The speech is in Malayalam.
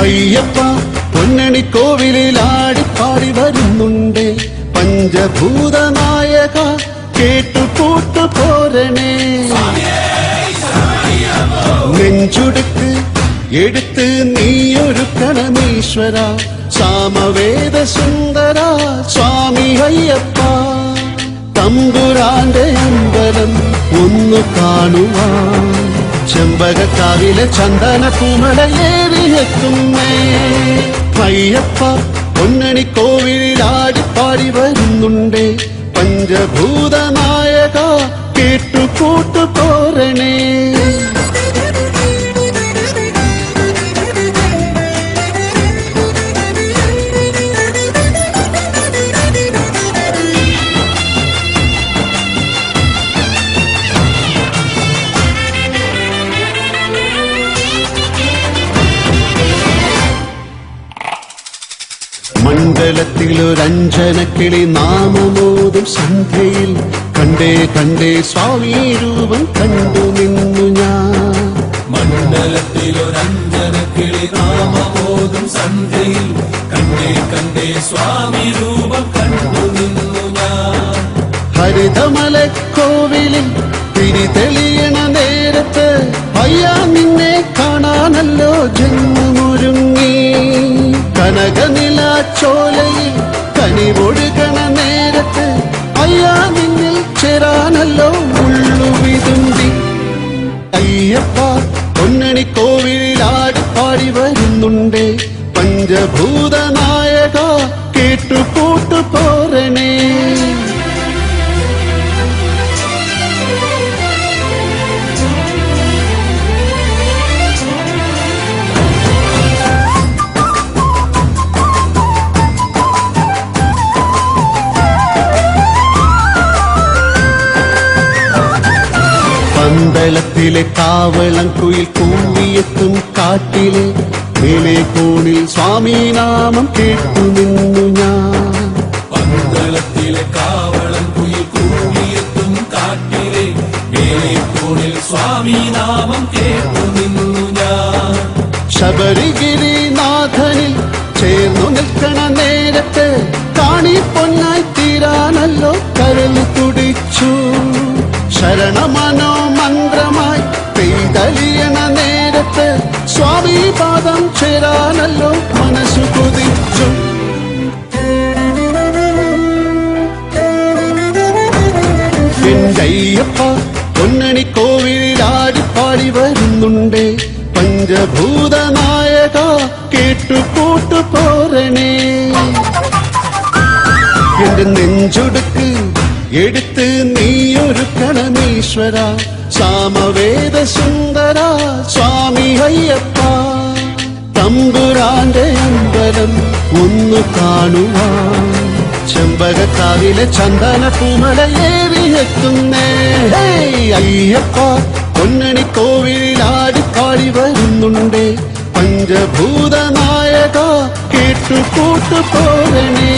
അയ്യപ്പ പൊന്നണി കോവിലിൽ ആടിപ്പാടി വരുന്നുണ്ട് പഞ്ചഭൂത നായക കേട്ടുകൂട്ടു പോരണേ നെഞ്ചുടുക്ക് എടുത്ത് നീയൊരുക്കണമീശ്വര സാമവേദ സുന്ദര സ്വാമി അയ്യപ്പ തമ്പുരാന്റെ അമ്പലം ഒന്നു കാണുവാൻ ചെമ്പകക്കാവിലെ ചന്ദന പൂമലയേറിയെത്തുന്നേ അയ്യപ്പ പൊന്നണി കോവിലിൽ ആടിപ്പാടി വരുന്നുണ്ട് പഞ്ചഭൂത നായക കേട്ടുകൂട്ടു പോരണേ മണ്ഡലത്തിലൊരഞ്ജനക്കിളി നാമമോതും സന്ധ്യയിൽ കണ്ടേ സ്വാമി രൂപം കണ്ടു നിന്നു ഞാൻ മണ്ഡലത്തിലൊരഞ്ജനക്കിളി നാമമോതും സന്ധ്യയിൽ കണ്ടേ സ്വാമി രൂപം കണ്ടു നിന്നു ഞാൻ ഹരിതമലക്കോവിലിൽ തിരി തെളിയണ നേരത്ത് അയ്യാ നിന്നെ കാണാനല്ലോ ജന്മമൊരുങ്ങി കനകനിലാച്ചോലയിൽ കനിവൊഴുകണ നേരത്ത് അയ്യാ നിന്നിൽ ചേരാനല്ലോ ഉള്ളുവിതുമ്പി അയ്യപ്പ പൊന്നണി കോവിലിൽ ആടിപ്പാടി വരുന്നുണ്ട് പഞ്ചഭൂത നായക കേട്ടുകൂട്ടു പോരണേ പന്തളത്തിലെ കാവളം കുയിൽ കൂവിയെത്തും കാട്ടിലെ മേലെ കോണിൽ സ്വാമി നാമം കേട്ടു നിന്നു ഞാൻ പന്തളത്തിലെ കാവളം കുയിൽ കൂവിയെത്തും കാട്ടിലെ മേലെ കോണിൽ സ്വാമി നാമം കേട്ടു നിന്നു ഞാൻ ശബരിഗിരിനാഥനിൽ ചേർന്നു നിൽക്കണ നേരത്ത് കാണി പൊന്നായി തീരാനല്ലോ കരൽ തുടിച്ചു ശരണമനോ മന്ത്രമായി പെയ്തലിയണ നേരത്ത് സ്വാമി പാദം ചേരാനല്ലോ മനസ്സു കൊതിച്ചു എന്തയ്യപ്പ പൊന്നണി കോവിലിൽ ആടിപ്പാടി വരുന്നുണ്ട് പഞ്ചഭൂത നായക കേട്ടുകൂട്ടു പോരണേ എന്റെ നെഞ്ചുടുക്ക് എടുത്ത് നീയൊരുക്കണമീശ്വര സാമവേദ സുന്ദര സ്വാമി അയ്യപ്പ തമ്പുരാന്റെ അമ്പലം ഒന്നു കാണുവാൻ ചെമ്പകക്കാവിലെ ചന്ദന പൂമലയേറിയെത്തുന്നേ അയ്യപ്പ പൊന്നണി കോവിലിൽ ആടിപ്പാടി വരുന്നുണ്ട് പഞ്ചഭൂത നായക കേട്ടുകൂട്ടു പോരണേ